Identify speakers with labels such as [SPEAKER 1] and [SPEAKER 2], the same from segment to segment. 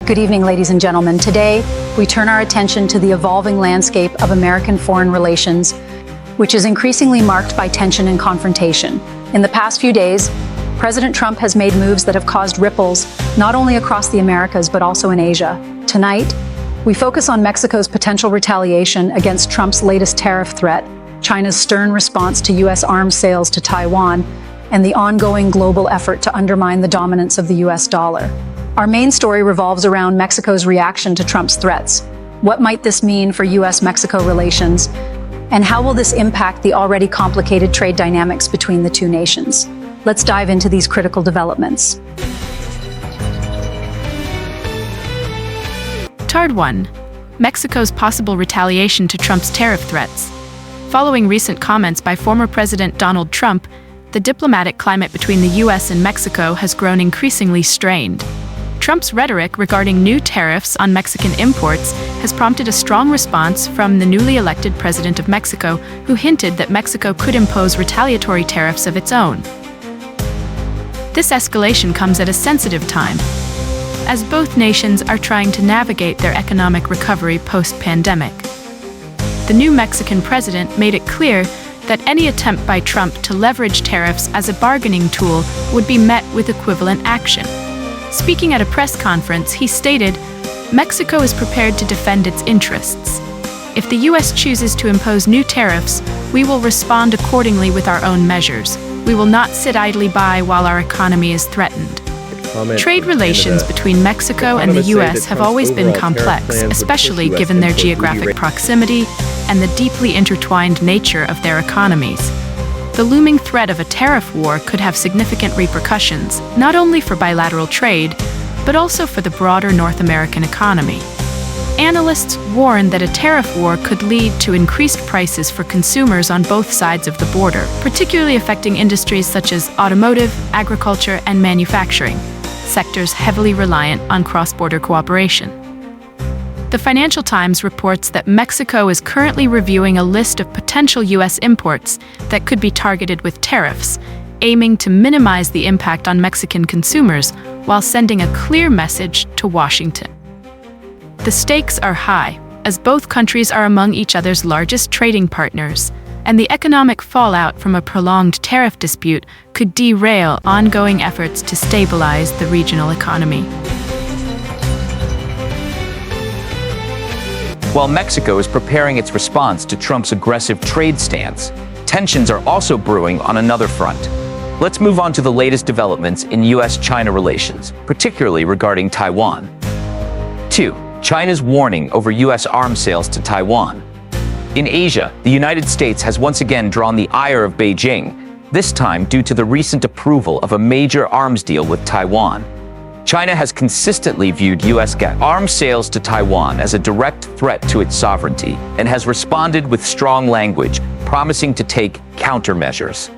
[SPEAKER 1] Good evening, ladies and gentlemen. Today, we turn our attention to the evolving landscape of American foreign relations, which is increasingly marked by tension and confrontation. In the past few days, President Trump has made moves that have caused ripples not only across the Americas, but also in Asia. Tonight, we focus on Mexico's potential retaliation against Trump's latest tariff threat, China's stern response to U.S. arms sales to Taiwan, and the ongoing global effort to undermine the dominance of the U.S. dollar. Our main story revolves around Mexico's reaction to Trump's threats. What might this mean for U.S.-Mexico relations? And how will this impact the already complicated trade dynamics between the two nations? Let's dive into these critical developments.
[SPEAKER 2] Tard 1. Mexico's possible retaliation to Trump's tariff threats. Following recent comments by former President Donald Trump, the diplomatic climate between the U.S. and Mexico has grown increasingly strained. Trump's rhetoric regarding new tariffs on Mexican imports has prompted a strong response from the newly elected president of Mexico, who hinted that Mexico could impose retaliatory tariffs of its own. This escalation comes at a sensitive time, as both nations are trying to navigate their economic recovery post-pandemic. The new Mexican president made it clear that any attempt by Trump to leverage tariffs as a bargaining tool would be met with equivalent action. Speaking at a press conference, he stated, "Mexico is prepared to defend its interests. If the U.S. chooses to impose new tariffs, we will respond accordingly with our own measures. We will not sit idly by while our economy is threatened." Trade relations between Mexico and the U.S. have always been complex, especially given their geographic proximity and the deeply intertwined nature of their economies. The looming threat of a tariff war could have significant repercussions, not only for bilateral trade, but also for the broader North American economy. Analysts warn that a tariff war could lead to increased prices for consumers on both sides of the border, particularly affecting industries such as automotive, agriculture, and manufacturing, sectors heavily reliant on cross-border cooperation. The Financial Times reports that Mexico is currently reviewing a list of potential U.S. imports that could be targeted with tariffs, aiming to minimize the impact on Mexican consumers while sending a clear message to Washington. The stakes are high, as both countries are among each other's largest trading partners, and the economic fallout from a prolonged tariff dispute could derail ongoing efforts to stabilize the regional economy.
[SPEAKER 3] While Mexico is preparing its response to Trump's aggressive trade stance, tensions are also brewing on another front. Let's move on to the latest developments in U.S.-China relations, particularly regarding Taiwan. 2. China's warning over U.S. arms sales to Taiwan. In Asia, the United States has once again drawn the ire of Beijing, this time due to the recent approval of a major arms deal with Taiwan. China has consistently viewed U.S. arms sales to Taiwan as a direct threat to its sovereignty and has responded with strong language, promising to take countermeasures.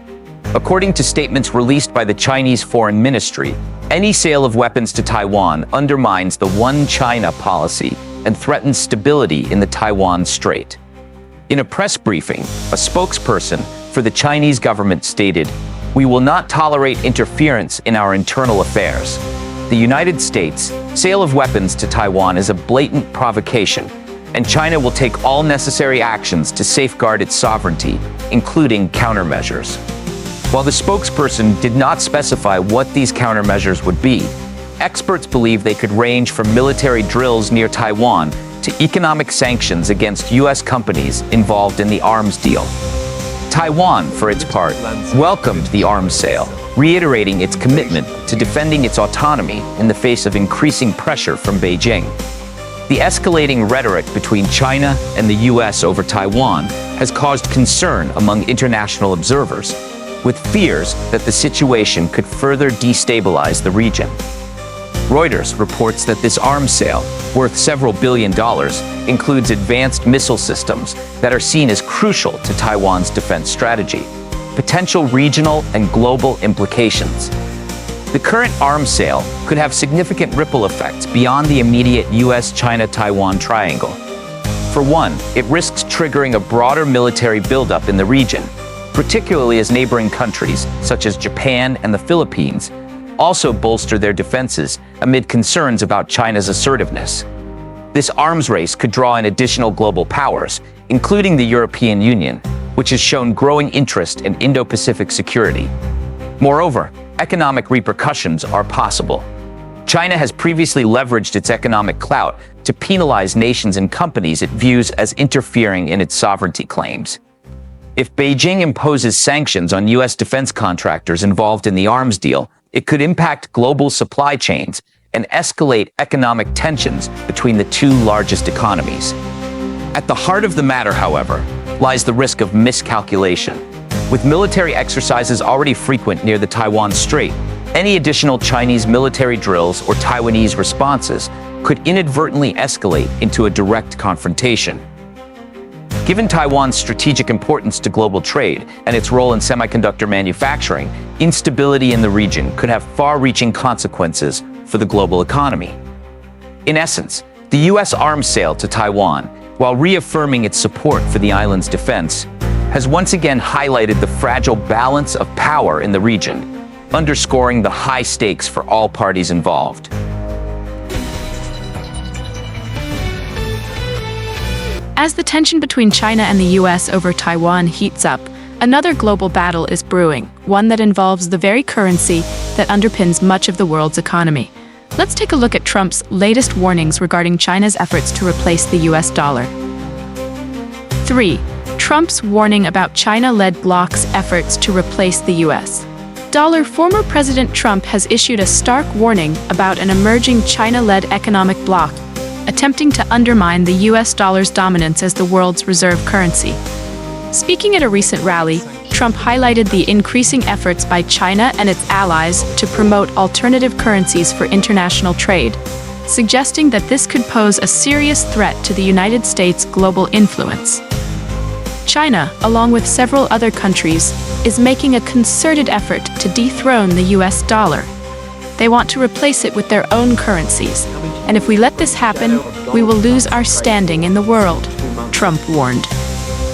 [SPEAKER 3] According to statements released by the Chinese Foreign Ministry, any sale of weapons to Taiwan undermines the One China policy and threatens stability in the Taiwan Strait. In a press briefing, a spokesperson for the Chinese government stated, "We will not tolerate interference in our internal affairs. The United States' sale of weapons to Taiwan is a blatant provocation, and China will take all necessary actions to safeguard its sovereignty, including countermeasures." While the spokesperson did not specify what these countermeasures would be, experts believe they could range from military drills near Taiwan to economic sanctions against U.S. companies involved in the arms deal. Taiwan, for its part, welcomed the arms sale, reiterating its commitment to defending its autonomy in the face of increasing pressure from Beijing. The escalating rhetoric between China and the U.S. over Taiwan has caused concern among international observers, with fears that the situation could further destabilize the region. Reuters reports that this arms sale, worth several $billion, includes advanced missile systems that are seen as crucial to Taiwan's defense strategy, potential regional and global implications. The current arms sale could have significant ripple effects beyond the immediate U.S.-China-Taiwan triangle. For one, it risks triggering a broader military buildup in the region, particularly as neighboring countries, such as Japan and the Philippines, also bolster their defenses amid concerns about China's assertiveness. This arms race could draw in additional global powers, including the European Union, which has shown growing interest in Indo-Pacific security. Moreover, economic repercussions are possible. China has previously leveraged its economic clout to penalize nations and companies it views as interfering in its sovereignty claims. If Beijing imposes sanctions on U.S. defense contractors involved in the arms deal, it could impact global supply chains and escalate economic tensions between the two largest economies. At the heart of the matter, however, lies the risk of miscalculation. With military exercises already frequent near the Taiwan Strait, any additional Chinese military drills or Taiwanese responses could inadvertently escalate into a direct confrontation. Given Taiwan's strategic importance to global trade and its role in semiconductor manufacturing, instability in the region could have far-reaching consequences for the global economy. In essence, the U.S. arms sale to Taiwan, while reaffirming its support for the island's defense, has once again highlighted the fragile balance of power in the region, underscoring the high stakes for all parties involved.
[SPEAKER 2] As the tension between China and the U.S. over Taiwan heats up, another global battle is brewing, one that involves the very currency that underpins much of the world's economy. Let's take a look at Trump's latest warnings regarding China's efforts to replace the U.S. dollar. 3. Trump's warning about China-led bloc's efforts to replace the U.S. dollar. Former President Trump has issued a stark warning about an emerging China-led economic bloc attempting to undermine the U.S. dollar's dominance as the world's reserve currency. Speaking at a recent rally, Trump highlighted the increasing efforts by China and its allies to promote alternative currencies for international trade, suggesting that this could pose a serious threat to the United States' global influence. China, along with several other countries, is making a concerted effort to dethrone the U.S. dollar. They want to replace it with their own currencies, and if we let this happen, we will lose our standing in the world, Trump warned.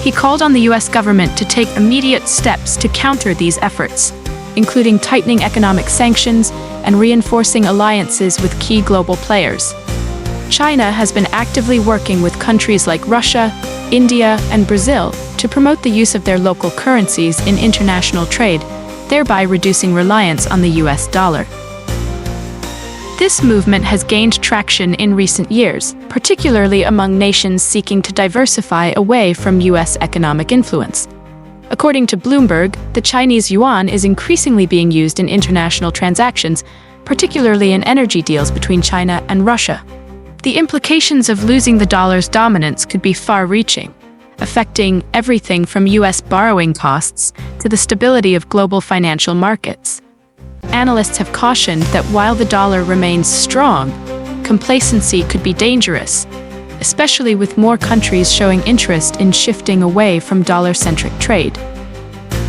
[SPEAKER 2] He called on the U.S. government to take immediate steps to counter these efforts, including tightening economic sanctions and reinforcing alliances with key global players. China has been actively working with countries like Russia, India, and Brazil to promote the use of their local currencies in international trade, thereby reducing reliance on the U.S. dollar. This movement has gained traction in recent years, particularly among nations seeking to diversify away from U.S. economic influence. According to Bloomberg, the Chinese yuan is increasingly being used in international transactions, particularly in energy deals between China and Russia. The implications of losing the dollar's dominance could be far-reaching, affecting everything from U.S. borrowing costs to the stability of global financial markets. Analysts have cautioned that while the dollar remains strong, complacency could be dangerous, especially with more countries showing interest in shifting away from dollar-centric trade.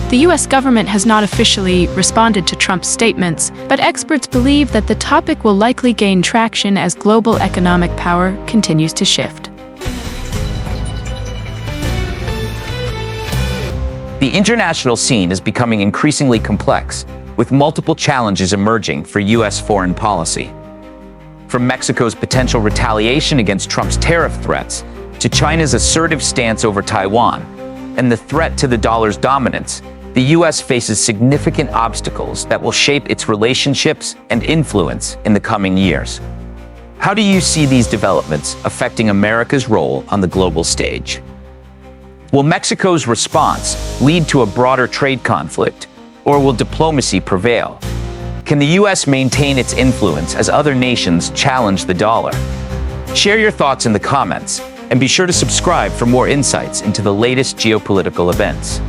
[SPEAKER 2] The U.S. government has not officially responded to Trump's statements, but experts believe that the topic will likely gain traction as global economic power continues to shift.
[SPEAKER 3] The international scene is becoming increasingly complex, with multiple challenges emerging for U.S. foreign policy. From Mexico's potential retaliation against Trump's tariff threats, to China's assertive stance over Taiwan, and the threat to the dollar's dominance, the U.S. faces significant obstacles that will shape its relationships and influence in the coming years. How do you see these developments affecting America's role on the global stage? Will Mexico's response lead to a broader trade conflict, or will diplomacy prevail? Can the U.S. maintain its influence as other nations challenge the dollar? Share your thoughts in the comments, and be sure to subscribe for more insights into the latest geopolitical events.